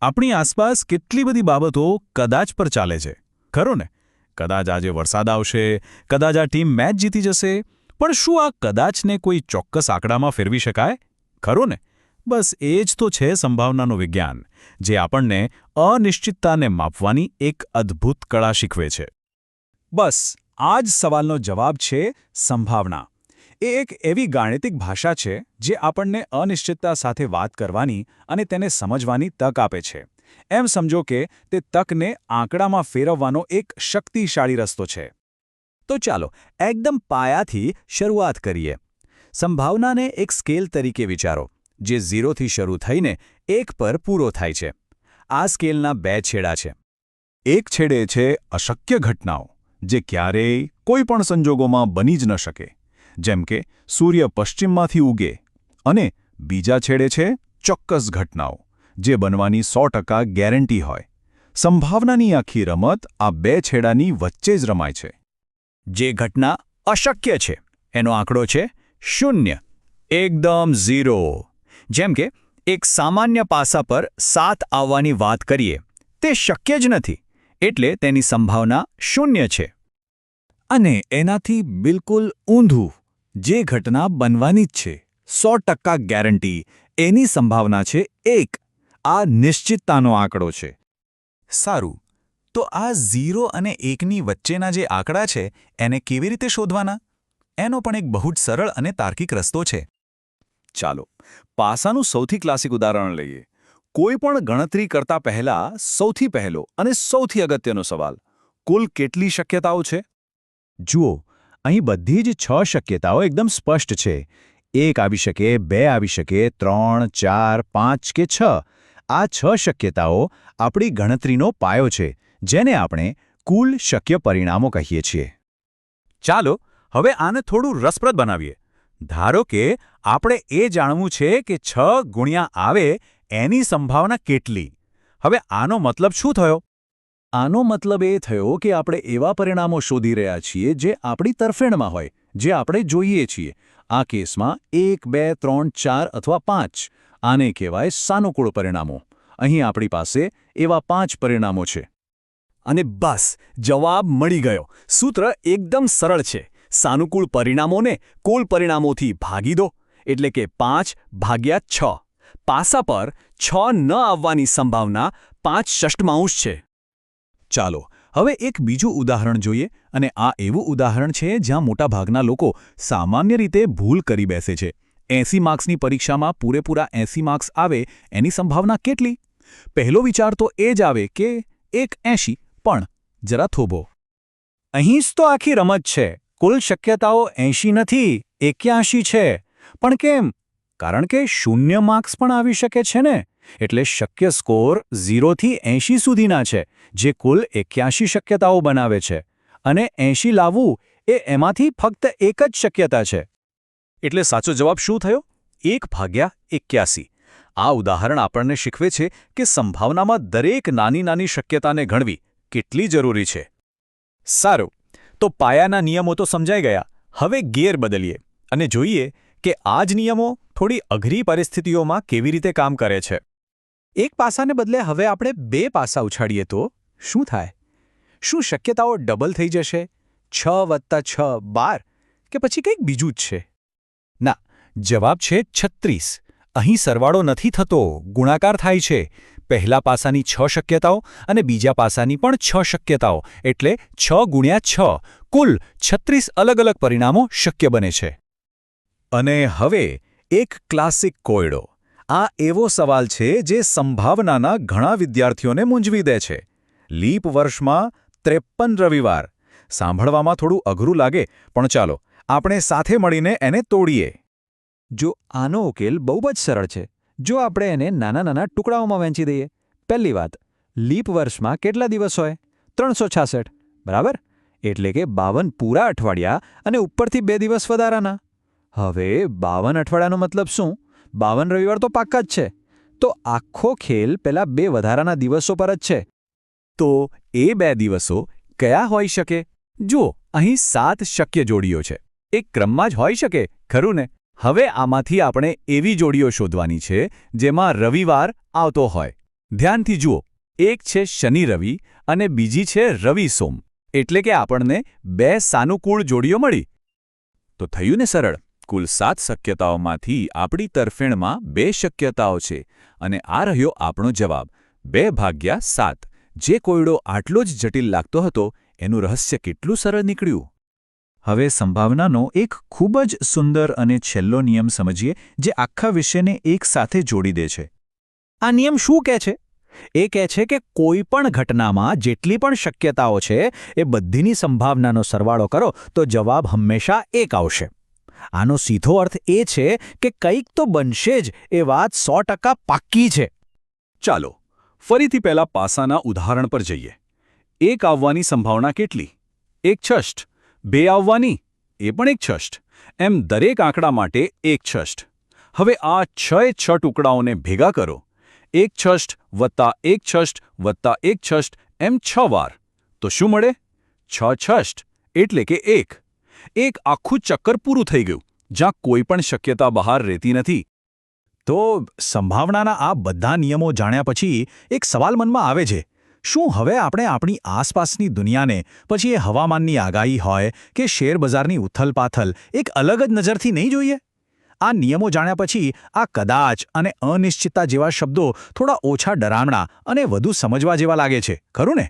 આપણી આસપાસ કેટલી બધી બાબતો કદાચ પર ચાલે છે, ખરો ને? કદાચ આજે વરસાદ આવશે, કદાચ આ ટીમ મેચ જીતી જશે, પણ શું આ કદાચને કોઈ ચોક્કસ આંકડામાં ફેરવી શકાય? ખરો ને? બસ એ જ તો છે સંભાવનાનું વિજ્ઞાન, જે આપણને અનિશ્ચિતતાને માપવાની એક અદ્ભુત કળા શીખવે છે. બસ આ જ સવાલનો જવાબ છે સંભાવના. એ એક એવી ગાણિતિક ભાષા છે જે આપણને અનિશ્ચિતતા સાથે વાત કરવાની અને તેને સમજવાની તક આપે છે. એમ સમજો કે તે તકને આંકડામાં ફેરવવાનો એક શક્તિશાળી રસ્તો છે. તો ચાલો એકદમ પાયાથી શરૂઆત કરીએ. સંભાવનાને એક સ્કેલ તરીકે વિચારો, જે 0થી શરૂ થઈને 1 પર પૂરો થાય છે. આ સ્કેલના 2 છેડા છે. એક છેડે છે અશક્ય ઘટનાઓ, જે ક્યારેય કોઈ પણ સંજોગોમાં બની જ ન શકે, જેમ કે સૂર્ય પશ્ચિમમાંથી ઉગે, અને બીજા છેડે છે ચોક્કસ ઘટનાઓ, જે બનવાની 100% ગેરંટી હોય. સંભાવનાની આખી રમત આ 2 છેડાની વચ્ચે જ રમાય છે. જે ઘટના અશક્ય છે એનો આંકડો છે 0, એકદમ 0. જેમ કે એક સામાન્ય પાસા પર 7 આવવાની વાત કરીએ, તે શક્ય જ નથી, એટલે તેની સંભાવના 0 છે. અને એનાથી બિલકુલ ઊંધું, જે ઘટના બનવાની જ છે, 100% ગેરંટી, એની સંભાવના છે 1. આ નિશ્ચિતતાનો આંકડો છે. સારું, તો આ 0 અને 1ની વચ્ચેના જે આંકડા છે એને કેવી રીતે શોધવાના? એનો પણ એક બહુ જ સરળ અને તાર્કિક રસ્તો છે. ચાલો પાસાનું સૌથી ક્લાસિક ઉદાહરણ લઈએ. કોઈ પણ ગણતરી કરતા પહેલા સૌથી પહેલો અને સૌથી અગત્યનો સવાલ, કુલ કેટલી શક્યતાઓ છે? જુઓ, અહીં બધી જ 6 શક્યતાઓ એકદમ સ્પષ્ટ છે. 1 આવી શકે, 2 આવી શકે, 3, 4, 5 કે 6. આ 6 શક્યતાઓ આપણી ગણતરીનો પાયો છે, જેને આપણે કુલ શક્ય પરિણામો કહીએ છીએ. ચાલો હવે આને થોડું રસપ્રદ બનાવીએ. ધારો કે આપણે એ જાણવું છે કે 6 ગુણ્યા આવે એની સંભાવના કેટલી. હવે આનો મતલબ શું થયો? આનો મતલબ એ થયો કે આપણે એવા પરિણામો શોધી રહ્યા છીએ જે આપણી તરફેણમાં હોય, જે આપણે જોઈએ છીએ. આ કેસમાં 1, 2, 3, 4 અથવા 5. આને કહેવાય સાનુકૂળ પરિણામો. અહીં આપણી પાસે એવા 5 પરિણામો છે. અને બસ જવાબ મળી ગયો. સૂત્ર એકદમ સરળ છે. સાનુકૂળ પરિણામોને કુલ પરિણામોથી ભાગી દો, એટલે કે 5 ભાગ્યા 6. પાસા પર 6 ન આવવાની સંભાવના 5/6 છે. ચાલો હવે એક બીજું ઉદાહરણ જોઈએ, અને આ એવું ઉદાહરણ છે જ્યાં મોટાભાગના લોકો સામાન્ય રીતે ભૂલ કરી બેસે છે. 80 માર્ક્સની પરીક્ષામાં પૂરેપૂરા 80 માર્ક્સ આવે એની સંભાવના કેટલી? પહેલો વિચાર તો એ જ આવે કે 1/80, પણ જરા થોભો. અહીં જ તો આખી રમત છે. કુલ શક્યતાઓ 80 નથી, 81 છે. પણ કેમ? કારણ કે 0 માર્ક્સ પણ આવી શકે છે ને. એટલે શક્ય સ્કોર 0થી 80 સુધીના છે, જે કુલ 81 શક્યતાઓ બનાવે છે. અને 80 લાવવું એ એમાંથી ફક્ત એક જ શક્યતા છે. એટલે સાચો જવાબ શું થયો? 1/81. આ ઉદાહરણ આપણને શીખવે છે કે સંભાવનામાં દરેક નાની શક્યતાને ગણવી કેટલી જરૂરી છે. સારું, તો પાયાના નિયમો તો સમજાઈ ગયા. હવે ગિયર બદલીએ અને જોઈએ કે આ જ નિયમો થોડી અઘરી પરિસ્થિતિઓમાં કેવી રીતે કામ કરે છે. એક પાસાને બદલે હવે આપણે 2 પાસા ઉછાળીએ તો શું થાય? શું શક્યતાઓ ડબલ થઈ જશે? 6 + 6 12, કે પછી કંઈક બીજું જ છે? ના, જવાબ છે 36. અહીં સરવાળો નથી થતો, ગુણાકાર થાય છે. પહેલા પાસાની 6 શક્યતાઓ અને બીજા પાસાની પણ 6 શક્યતાઓ, એટલે 6 ગુણ્યા 6, કુલ 36 અલગ-અલગ પરિણામો શક્ય બને છે. અને હવે એક ક્લાસિક કોયડો. આ એવો સવાલ છે જે સંભાવનાના ઘણા વિદ્યાર્થીઓને મૂંઝવી દે છે. લીપ વર્ષમાં 53 રવિવાર. સાંભળવામાં થોડું અઘરું લાગે, પણ ચાલો આપણે સાથે મળીને એને તોડીએ. જો આનો ઉકેલ બહુ જ સરળ છે. જો આપણે એને નાના ટુકડાઓમાં વહેંચી દઈએ. પહેલી વાત, લીપ વર્ષમાં કેટલા દિવસ હોય? 366, બરાબર? એટલે કે 52 પૂરા અઠવાડિયા અને ઉપરથી 2 દિવસ વધારાના. હવે 52 અઠવાડિયાનો મતલબ શું? 52 રવિવાર તો પાક્કા જ છે. તો આખો ખેલ પેલા 2 વધારાના દિવસો પર જ છે. તો એ 2 દિવસો કયા હોઈ શકે? જુઓ, અહીં 7 શક્ય જોડીઓ છે. એક ક્રમમાં જ હોઈ શકે, ખરું ને? હવે આમાંથી આપણે એવી જોડીઓ શોધવાની છે જેમાં રવિવાર આવતો હોય. ધ્યાનથી જુઓ, એક છે શનિ રવિ અને બીજી છે રવિ સોમ, એટલે કે આપણને 2 સાનુકૂળ જોડીઓ મળી. તો થયું ને સરળ. કુલ 7 શક્યતાઓમાંથી આપણી તરફેણમાં 2 શક્યતાઓ છે અને આ રહ્યો આપણો જવાબ 2/7. જે કોયડો આટલો જ જટિલ લાગતો હતો એનું રહસ્ય કેટલું સરળ નીકળ્યું. હવે સંભાવનાનો એક ખૂબ જ સુંદર અને છેલ્લો નિયમ સમજીએ જે આખા વિષયને એક સાથે જોડી દે છે. આ નિયમ શું કહે છે? એ કહે છે કે કોઈ પણ ઘટનામાં જેટલી પણ શક્યતાઓ છે એ બધીની સંભાવનાનો સરવાળો કરો તો જવાબ હંમેશા 1 આવશે. આનો સીધો અર્થ એ છે કે કંઈક તો બનશે જ એ વાત 100% પાક્કી છે. ચાલો ફરીથી પહેલા પાસાના ઉદાહરણ પર જઈએ. 1 આવવાની સંભાવના કેટલી? 1/6. 2 આવવાની? એ પણ 1/6. એમ દરેક આંકડા માટે 1/6. હવે આ 6 ટુકડાઓને ભેગા કરો. 1/6 વત્તા 1/6 વત્તા 1/6 એમ 6 વાર. તો શું મળે? 6/6 એટલે કે 1. એક આખું ચક્કર પૂરું થઈ ગયું, જ્યાં કોઈ પણ શક્યતા બહાર રહેતી નથી. તો સંભાવનાના આ બધા નિયમો જાણ્યા પછી એક સવાલ મનમાં આવે છે. શું હવે આપણે આપણી આસપાસની દુનિયાને, પછી એ હવામાનની આગાહી હોય કે શેરબજારની ઉથલપાથલ, એક અલગ જ નજરથી નહીં જોઈએ? આ નિયમો જાણ્યા પછી આ કદાચ અને અનિશ્ચિતતા જેવા શબ્દો થોડા ઓછા ડરામણા અને વધુ સમજવા જેવા લાગે છે, ખરું ને?